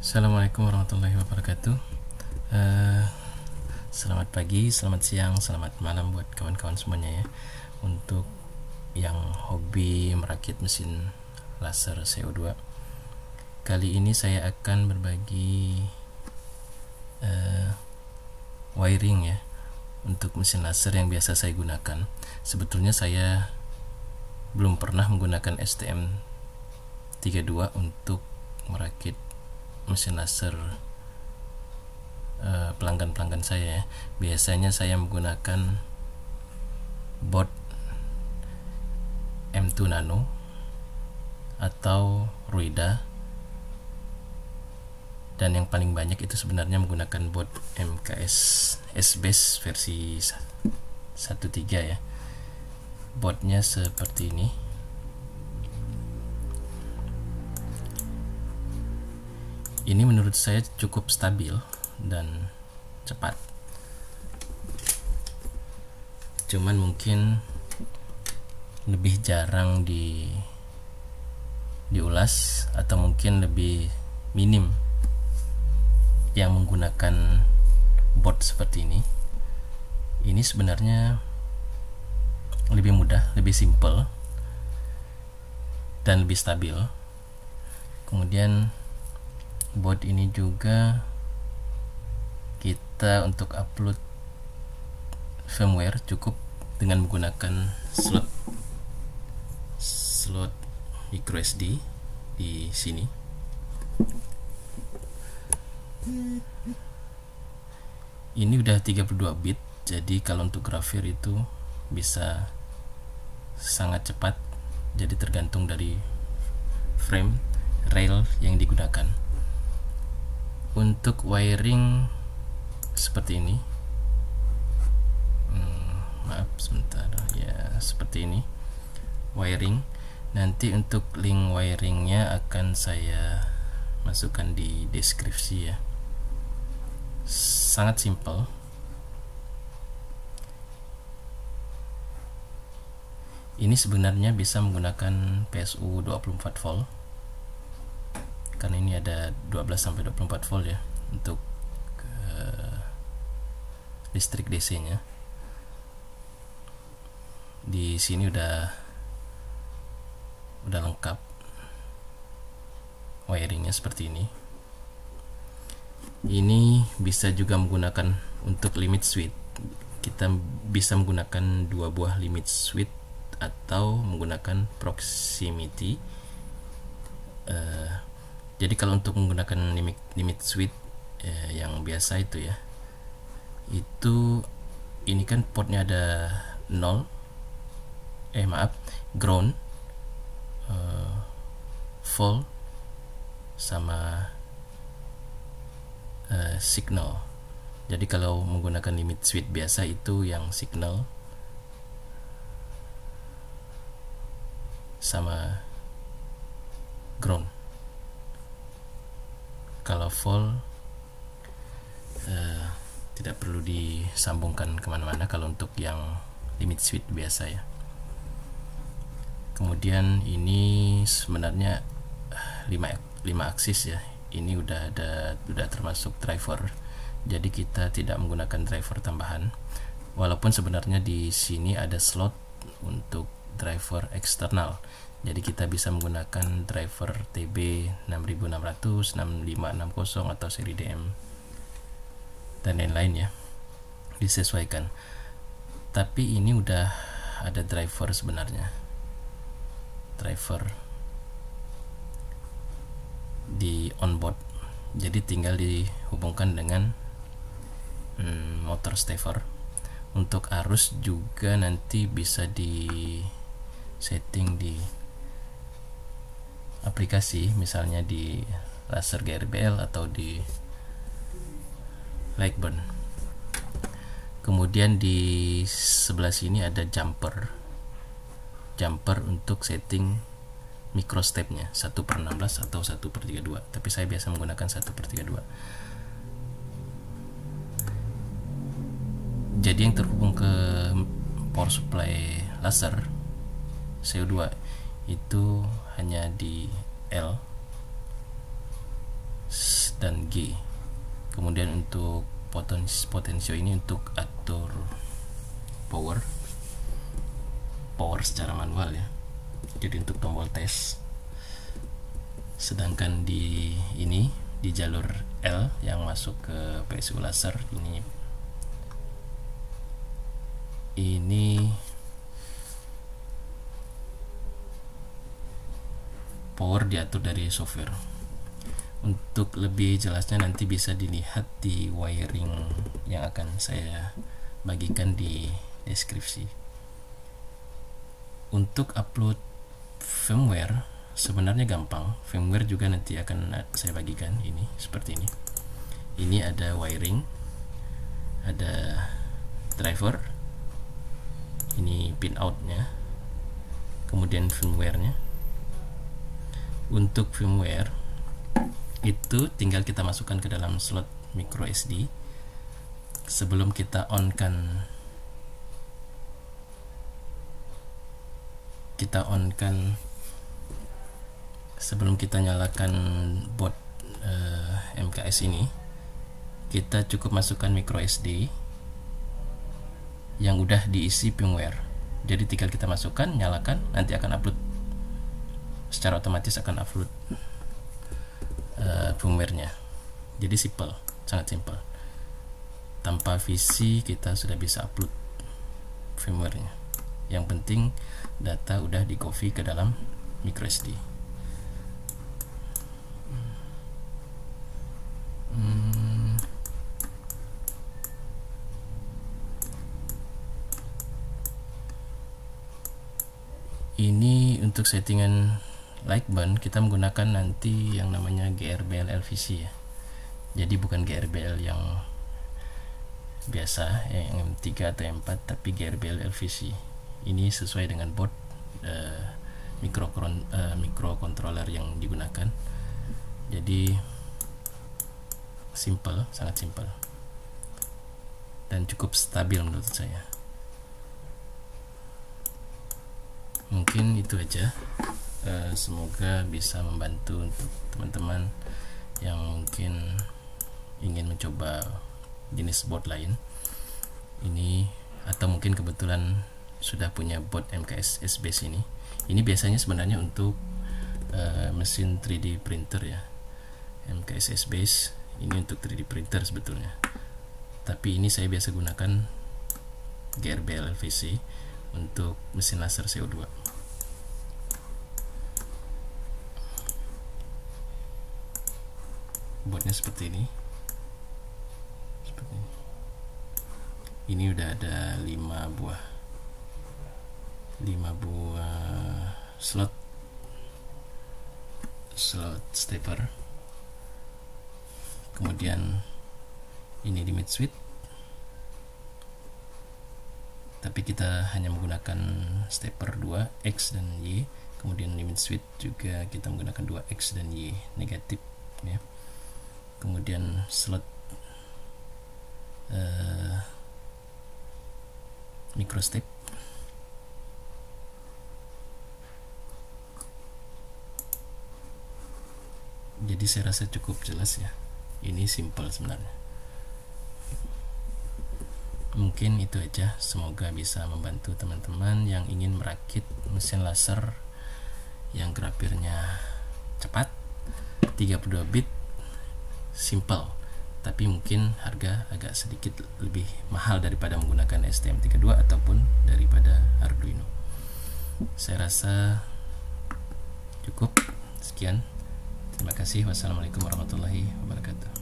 Assalamualaikum warahmatullahi wabarakatuh. Selamat pagi, selamat siang, selamat malam buat kawan-kawan semuanya ya. Untuk yang hobi merakit mesin laser CO2, kali ini saya akan berbagi wiring ya untuk mesin laser yang biasa saya gunakan. Sebetulnya saya belum pernah menggunakan STM32 untuk merakit mesin laser pelanggan-pelanggan saya ya. Biasanya saya menggunakan board M2 Nano atau Ruida, dan yang paling banyak itu sebenarnya menggunakan board MKS S-Base versi 1.3 ya. Boardnya seperti ini. Ini menurut saya cukup stabil dan cepat. Cuman mungkin lebih jarang diulas atau mungkin lebih minim yang menggunakan board seperti ini. Ini sebenarnya lebih mudah, lebih simple dan lebih stabil. Kemudian board ini juga kita untuk upload firmware cukup dengan menggunakan slot micro SD di sini. Ini udah 32 bit, jadi kalau untuk grafir itu bisa sangat cepat, jadi tergantung dari frame rail yang digunakan. Untuk wiring seperti ini, maaf sebentar ya, seperti ini wiring. Nanti untuk link wiringnya akan saya masukkan di deskripsi ya. Sangat simple. Ini sebenarnya bisa menggunakan PSU 24 volt, karena ini ada 12-24 volt ya untuk listrik DC nya. Di sini udah lengkap wiringnya seperti ini. Ini bisa juga menggunakan untuk limit switch. Kita bisa menggunakan 2 buah limit switch atau menggunakan proximity. Jadi kalau untuk menggunakan limit switch yang biasa itu ya, itu ini kan portnya ada 0, ground, full sama signal. Jadi kalau menggunakan limit switch biasa itu yang signal sama ground. Kalau full tidak perlu disambungkan kemana-mana kalau untuk yang limit switch biasa ya. Kemudian ini sebenarnya 5 aksis ya. Ini udah termasuk driver, jadi kita tidak menggunakan driver tambahan. Walaupun sebenarnya di sini ada slot untuk driver eksternal, jadi kita bisa menggunakan driver TB 6600, 6560 atau seri DM dan lain-lain ya, disesuaikan. Tapi ini udah ada driver sebenarnya, driver di onboard, jadi tinggal dihubungkan dengan motor stepper. Untuk arus juga nanti bisa di setting di aplikasi, misalnya di laser GRBL atau di Lightburn. Kemudian di sebelah sini ada jumper untuk setting microstepnya 1/16 atau 1/32, tapi saya biasa menggunakan 1/32. Jadi yang terhubung ke power supply laser CO2 itu hanya di L dan G. Kemudian untuk potensio ini untuk atur power secara manual ya, jadi untuk tombol tes. Sedangkan di jalur L yang masuk ke PSU laser ini power diatur dari software. Untuk lebih jelasnya nanti bisa dilihat di wiring yang akan saya bagikan di deskripsi. Untuk upload firmware sebenarnya gampang. Firmware juga nanti akan saya bagikan ini seperti ini. Ini ada wiring, ada driver, ini pin outnya, kemudian firmware-nya. Untuk firmware itu tinggal kita masukkan ke dalam slot micro SD sebelum kita sebelum kita nyalakan board MKS ini. Kita cukup masukkan micro SD yang udah diisi firmware. Jadi tinggal kita masukkan, nyalakan, nanti akan upload, secara otomatis akan upload firmware-nya. Jadi simple, sangat simple. Tanpa VC kita sudah bisa upload firmware-nya. Yang penting data udah di copy ke dalam micro SD. Ini untuk settingan light band kita menggunakan nanti yang namanya GRBL LVC ya. Jadi bukan GRBL yang biasa yang M3 atau M4, tapi GRBL LVC. Ini sesuai dengan board microcontroller yang digunakan. Jadi simple, sangat simple dan cukup stabil menurut saya. Mungkin itu aja. Semoga bisa membantu untuk teman-teman yang mungkin ingin mencoba jenis board lain ini, atau mungkin kebetulan sudah punya board MKS S-Base ini. Ini biasanya sebenarnya untuk mesin 3D printer ya. MKS S-Base ini untuk 3D printer sebetulnya, tapi ini saya biasa gunakan GRBL LVC untuk mesin laser CO2. Boardnya seperti ini. Ini udah ada 5 buah slot stepper. Kemudian ini limit switch, tapi kita hanya menggunakan stepper 2 X dan Y. Kemudian limit switch juga kita menggunakan 2 X dan Y negatif ya. Kemudian slot microstep, jadi saya rasa cukup jelas ya. Ini simple sebenarnya. Mungkin itu aja. Semoga bisa membantu teman-teman yang ingin merakit mesin laser yang grafirnya cepat, 32 bit, simple, tapi mungkin harga agak sedikit lebih mahal daripada menggunakan STM32 ataupun daripada Arduino. Saya rasa cukup. Sekian. Terima kasih. Wassalamualaikum warahmatullahi wabarakatuh.